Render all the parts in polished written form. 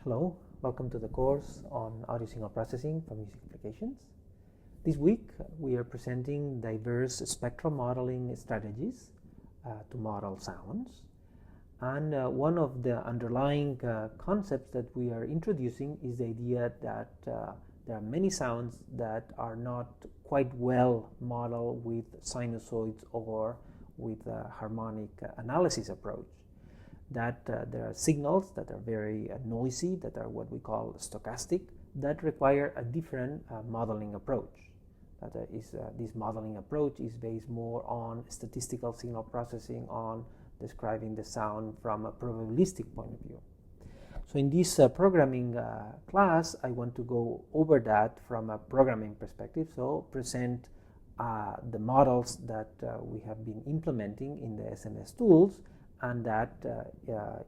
Hello, welcome to the course on audio signal processing for music applications. This week we are presenting diverse spectral modeling strategies to model sounds. And one of the underlying concepts that we are introducing is the idea that there are many sounds that are not quite well modeled with sinusoids or with a harmonic analysis approach. That there are signals that are very noisy, that are what we call stochastic, that require a different modeling approach. This modeling approach is based more on statistical signal processing, on describing the sound from a probabilistic point of view. So in this programming class, I want to go over that from a programming perspective, so present the models that we have been implementing in the SMS tools and that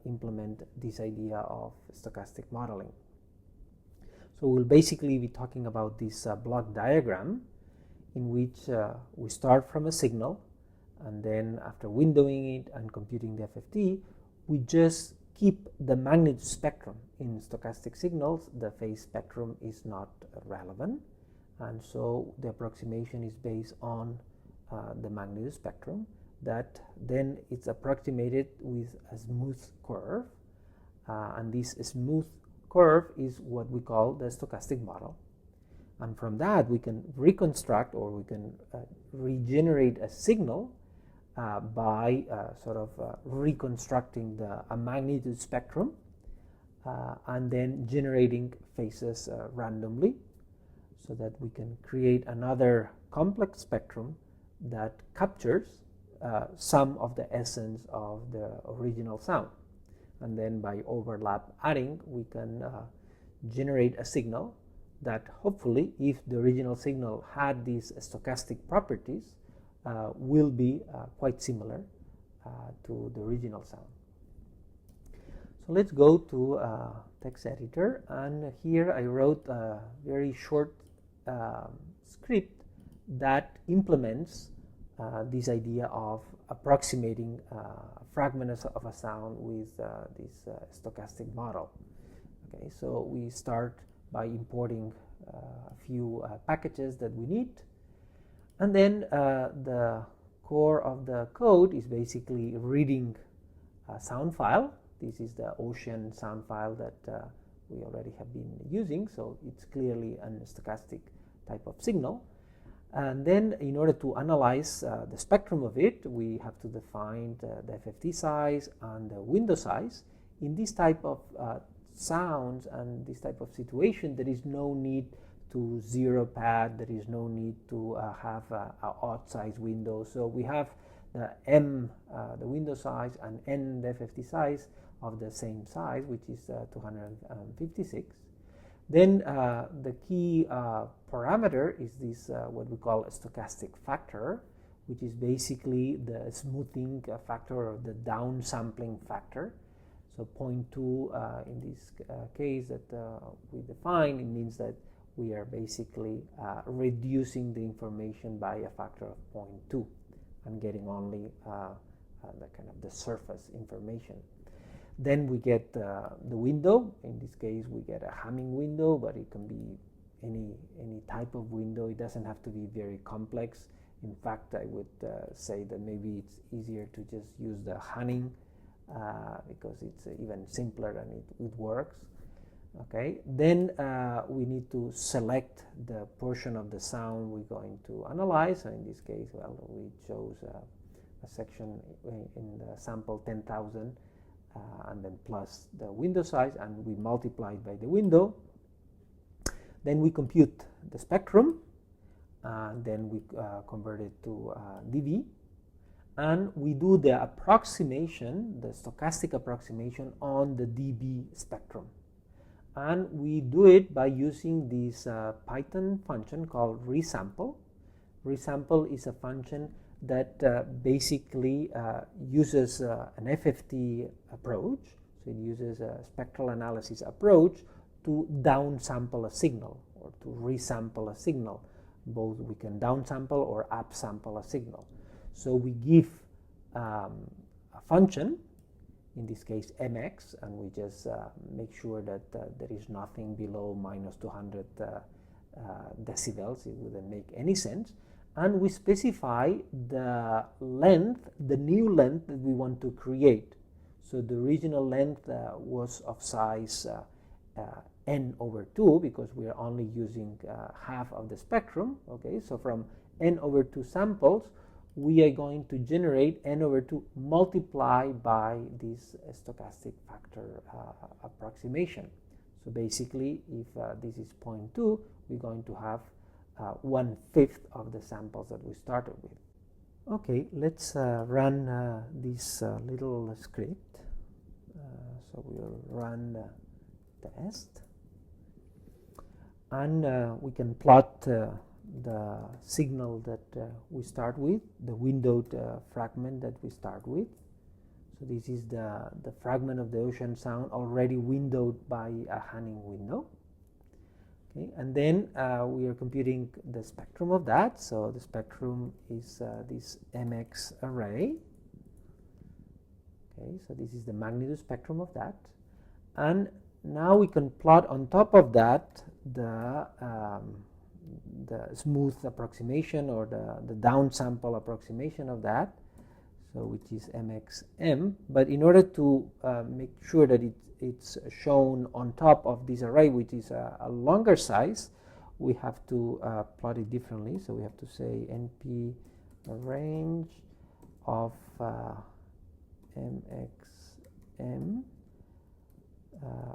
implement this idea of stochastic modeling. So we'll basically be talking about this block diagram in which we start from a signal, and then after windowing it and computing the FFT, we just keep the magnitude spectrum. In stochastic signals, the phase spectrum is not relevant, and so the approximation is based on the magnitude spectrum. That then it's approximated with a smooth curve, and this smooth curve is what we call the stochastic model. And from that we can reconstruct, or we can regenerate a signal by reconstructing a magnitude spectrum and then generating phases randomly, so that we can create another complex spectrum that captures some of the essence of the original sound. And then by overlap adding, we can generate a signal that hopefully, if the original signal had these stochastic properties, will be quite similar to the original sound. So let's go to text editor, and here I wrote a very short script that implements this idea of approximating fragments of a sound with this stochastic model. Okay, so we start by importing a few packages that we need, and then the core of the code is basically reading a sound file. This is the ocean sound file that we already have been using, so it's clearly a stochastic type of signal. And then in order to analyze the spectrum of it, we have to define the FFT size and the window size. In this type of sounds and this type of situation, there is no need to zero pad, there is no need to have an odd size window. So we have the M, the window size, and N, the FFT size of the same size, which is 256. Then the key parameter is this what we call a stochastic factor, which is basically the smoothing factor or the downsampling factor. So 0.2 in this case that we define, it means that we are basically reducing the information by a factor of 0.2 and getting only the kind of the surface information. Then we get the window. In this case, we get a Hamming window, but it can be any type of window. It doesn't have to be very complex. In fact, I would say that maybe it's easier to just use the Hamming because it's even simpler and it works. Okay. Then we need to select the portion of the sound we're going to analyze. So in this case, well, we chose a section in the sample 10,000. And then plus the window size, and we multiply it by the window. Then we compute the spectrum, and then we convert it to dB, and we do the approximation, the stochastic approximation on the dB spectrum. And we do it by using this Python function called resample. Resample is a function that basically uses an FFT approach. So it uses a spectral analysis approach to downsample a signal or to resample a signal. Both we can downsample or upsample a signal. So we give a function in this case mx, and we just make sure that there is nothing below minus 200 decibels. It wouldn't make any sense. And we specify the length, the new length that we want to create. So the original length was of size n over 2, because we are only using half of the spectrum. Okay, so from n over 2 samples, we are going to generate n over 2 multiplied by this stochastic factor approximation. So basically, if this is 0.2, we're going to have 1/5 of the samples that we started with. Okay, let's run this little script. So we'll run the test, and we can plot the signal that we start with, the windowed fragment that we start with. So this is the fragment of the ocean sound already windowed by a Hanning window. Okay, and then we are computing the spectrum of that. So the spectrum is this MX array. Okay, so this is the magnitude spectrum of that. And now we can plot on top of that the smooth approximation, or the downsample approximation of that, so which is MXM. But in order to make sure that it's shown on top of this array, which is a longer size, we have to plot it differently. So we have to say NP range of MXM,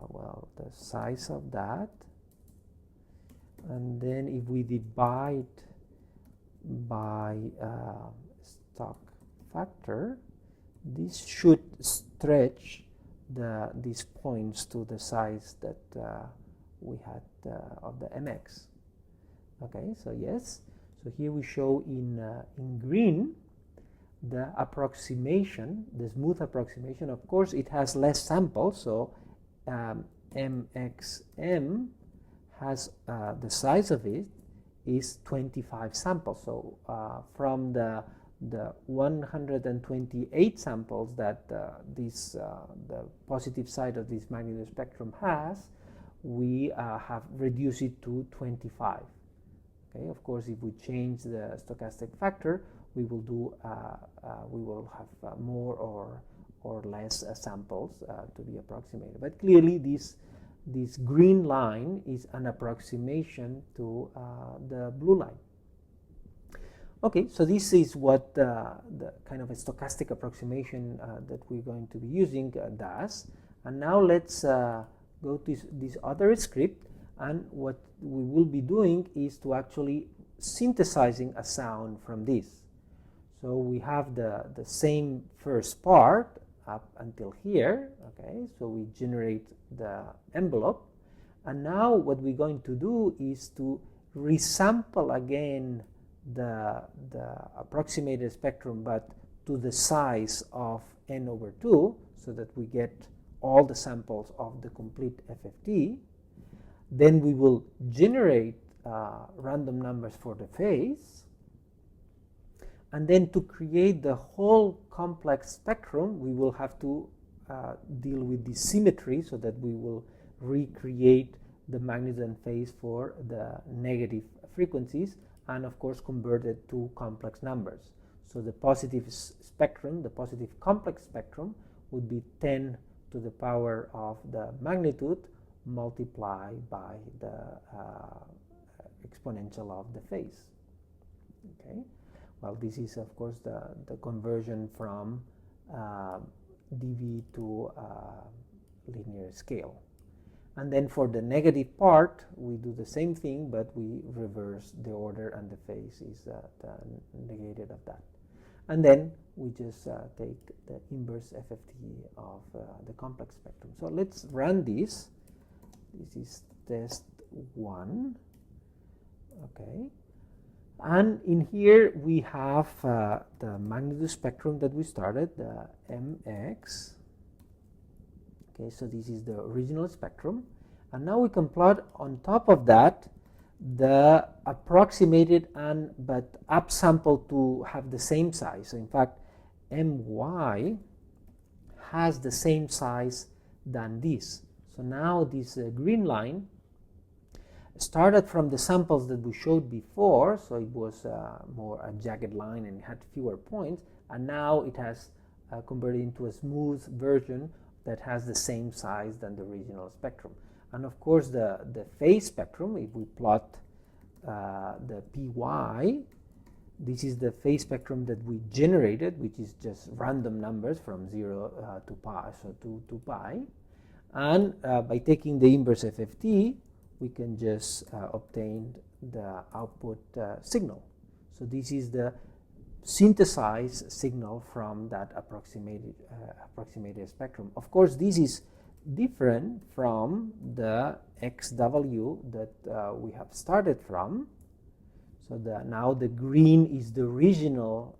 well, the size of that. And then if we divide by stock factor, this should stretch these points to the size that we had of the MX. Okay, so yes. So here we show in green the approximation, the smooth approximation. Of course, it has less samples, so MXM has the size of it is 25 samples. So from the 128 samples that the positive side of this magnitude spectrum has, we have reduced it to 25. Okay, of course, if we change the stochastic factor, we will do we will have more or less samples to be approximated. But clearly, this green line is an approximation to the blue line. Okay, so this is what the kind of a stochastic approximation that we're going to be using does. And now let's go to this other script, and what we will be doing is to actually synthesizing a sound from this. So we have the same first part up until here. Okay, so we generate the envelope, and now what we're going to do is to resample again the approximated spectrum, but to the size of n over 2, so that we get all the samples of the complete FFT. Then we will generate random numbers for the phase, and then to create the whole complex spectrum, we will have to deal with the symmetry, so that we will recreate the magnitude and phase for the negative frequencies, and of course convert it to complex numbers. So the positive spectrum, the positive complex spectrum, would be 10 to the power of the magnitude multiplied by the exponential of the phase. Okay. Well, this is of course the conversion from dB to linear scale. And then for the negative part, we do the same thing, but we reverse the order, and the phase is the negated of that. And then we just take the inverse FFT of the complex spectrum. So let's run this. This is test 1. Okay. And in here we have the magnitude spectrum that we started, the MX. Okay, so this is the original spectrum. And now we can plot on top of that the approximated but upsampled to have the same size. So in fact, MY has the same size than this. So now this green line started from the samples that we showed before, so it was more a jagged line and had fewer points, and now it has converted into a smooth version that has the same size than the original spectrum. And of course the phase spectrum, if we plot the PY, this is the phase spectrum that we generated, which is just random numbers from 0 to pi, so to pi. And by taking the inverse FFT, we can just obtain the output signal. So this is the synthesized signal from that approximated spectrum. Of course, this is different from the XW that we have started from. So now the green is the original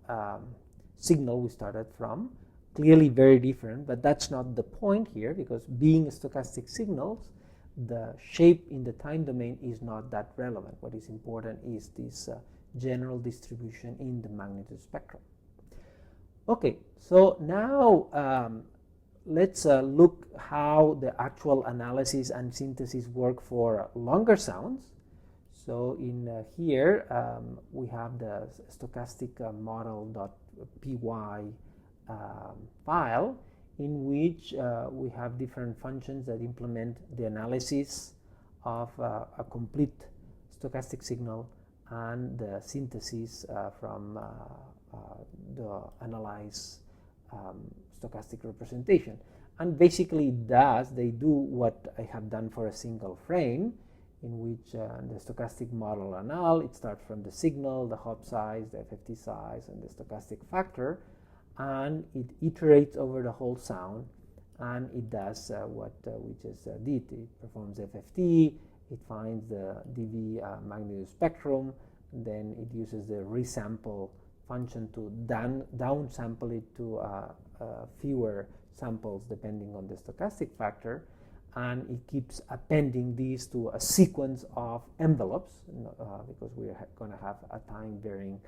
signal we started from. Clearly very different, but that's not the point here, because being stochastic signals, the shape in the time domain is not that relevant. What is important is this general distribution in the magnitude spectrum. Okay, so now let's look how the actual analysis and synthesis work for longer sounds. So in here we have the stochasticModel.py file, in which we have different functions that implement the analysis of a complete stochastic signal and the synthesis from the analyzed stochastic representation. And basically they do what I have done for a single frame, in which the stochastic model anal, it starts from the signal, the hop size, the FFT size, and the stochastic factor, and it iterates over the whole sound, and it does what we just did. It performs FFT, it finds the dB magnitude spectrum, then it uses the resample function to downsample it to fewer samples depending on the stochastic factor, and it keeps appending these to a sequence of envelopes, because we are going to have a time varying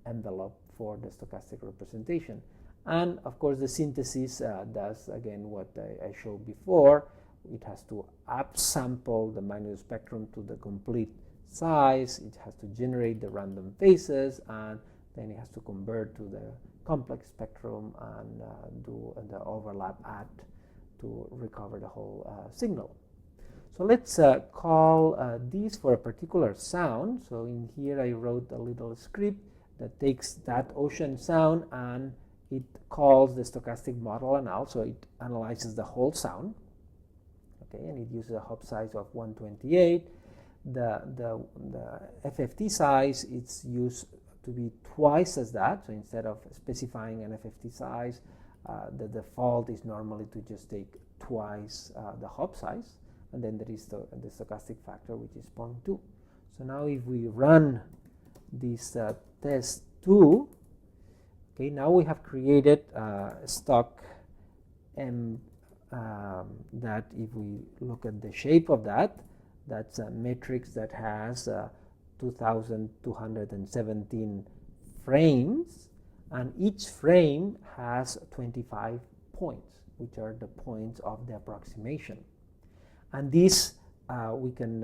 envelope for the stochastic representation. And of course the synthesis does again what I showed before. It has to upsample the magnitude spectrum to the complete size, it has to generate the random phases, and then it has to convert to the complex spectrum and do the overlap add to recover the whole signal. So let's call this for a particular sound. So in here I wrote a little script that takes that ocean sound and it calls the stochastic model anal, so it analyzes the whole sound. Okay, and it uses a hop size of 128. The FFT size, it's used to be twice as that. So instead of specifying an FFT size, the default is normally to just take twice the hop size, and then there is the stochastic factor, which is 0.2. So now if we run this test 2, okay, now we have created stock M that, if we look at the shape of that, that's a matrix that has 2,217 frames, and each frame has 25 points, which are the points of the approximation. And this we can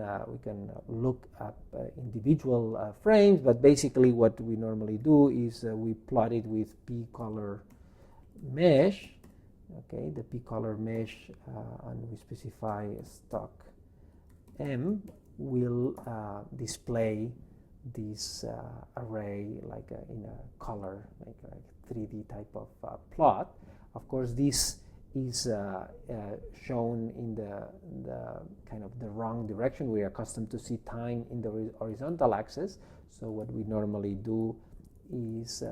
look up individual frames, but basically what we normally do is we plot it with p-color mesh. Okay, the p-color mesh, and we specify stock M will display this array like in a color, like 3D type of plot. Of course, this is shown in the kind of the wrong direction. We are accustomed to see time in the horizontal axis, so what we normally do is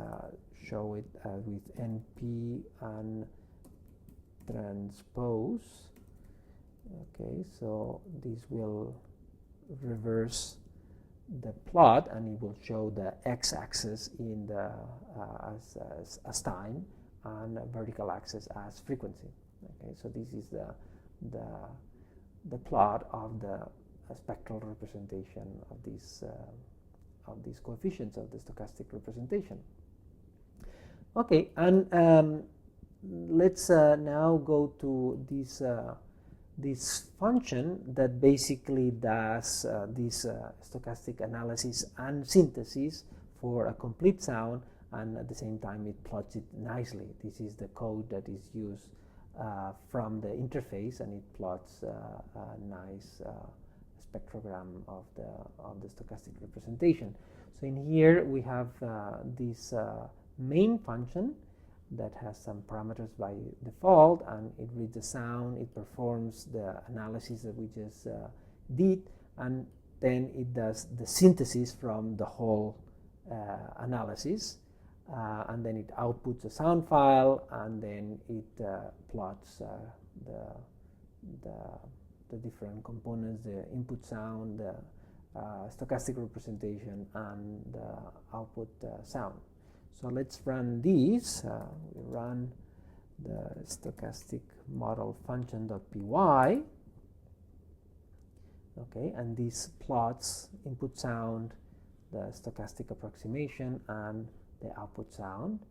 show it with NP and transpose. Okay, so this will reverse the plot, and it will show the x-axis in the as time, and vertical axis as frequency. Okay, so this is the plot of the spectral representation of these coefficients of the stochastic representation. Okay, and let's now go to this function that basically does this stochastic analysis and synthesis for a complete sound, and at the same time it plots it nicely. This is the code that is used from the interface, and it plots a nice spectrogram of the stochastic representation. So in here we have this main function that has some parameters by default, and it reads the sound, it performs the analysis that we just did, and then it does the synthesis from the whole analysis, and then it outputs a sound file, and then it plots the different components, the input sound, the stochastic representation, and the output sound. So let's run these. We run the stochastic model function.py. Okay, and this plots input sound, the stochastic approximation, and the output sound.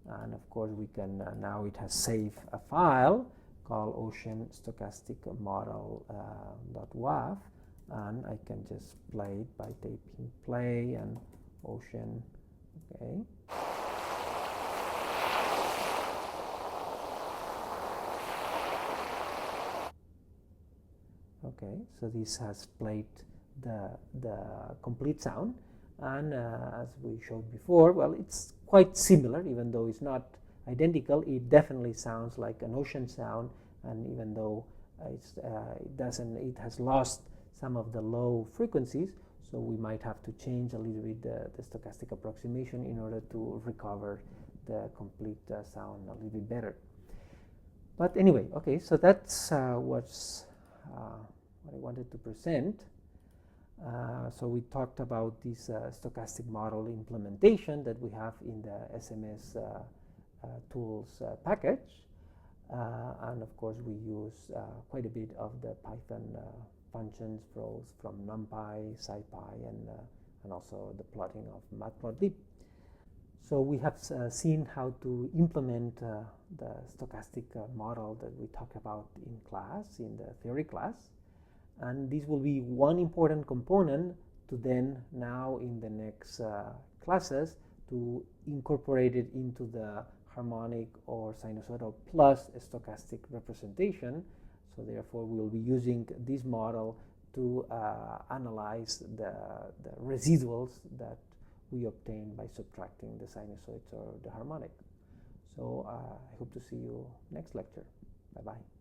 And of course we can now it has saved a file called ocean stochastic model .wav, and I can just play it by typing play and ocean. Okay. Okay, so this has played the complete sound, and as we showed before, well, it's quite similar, even though it's not identical. It definitely sounds like an ocean sound, and even though it has lost some of the low frequencies, so we might have to change a little bit the stochastic approximation in order to recover the complete sound a little bit better. But anyway, okay, so that's what I wanted to present. So we talked about this stochastic model implementation that we have in the SMS tools package, and of course we use quite a bit of the Python functions from NumPy, SciPy, and also the plotting of Matplotlib. So we have seen how to implement the stochastic model that we talked about in class, in the theory class. And this will be one important component to then now in the next classes to incorporate it into the harmonic or sinusoidal plus stochastic representation. So therefore we will be using this model to analyze the residuals that we obtain by subtracting the sinusoids or the harmonic. So I hope to see you next lecture. Bye-bye.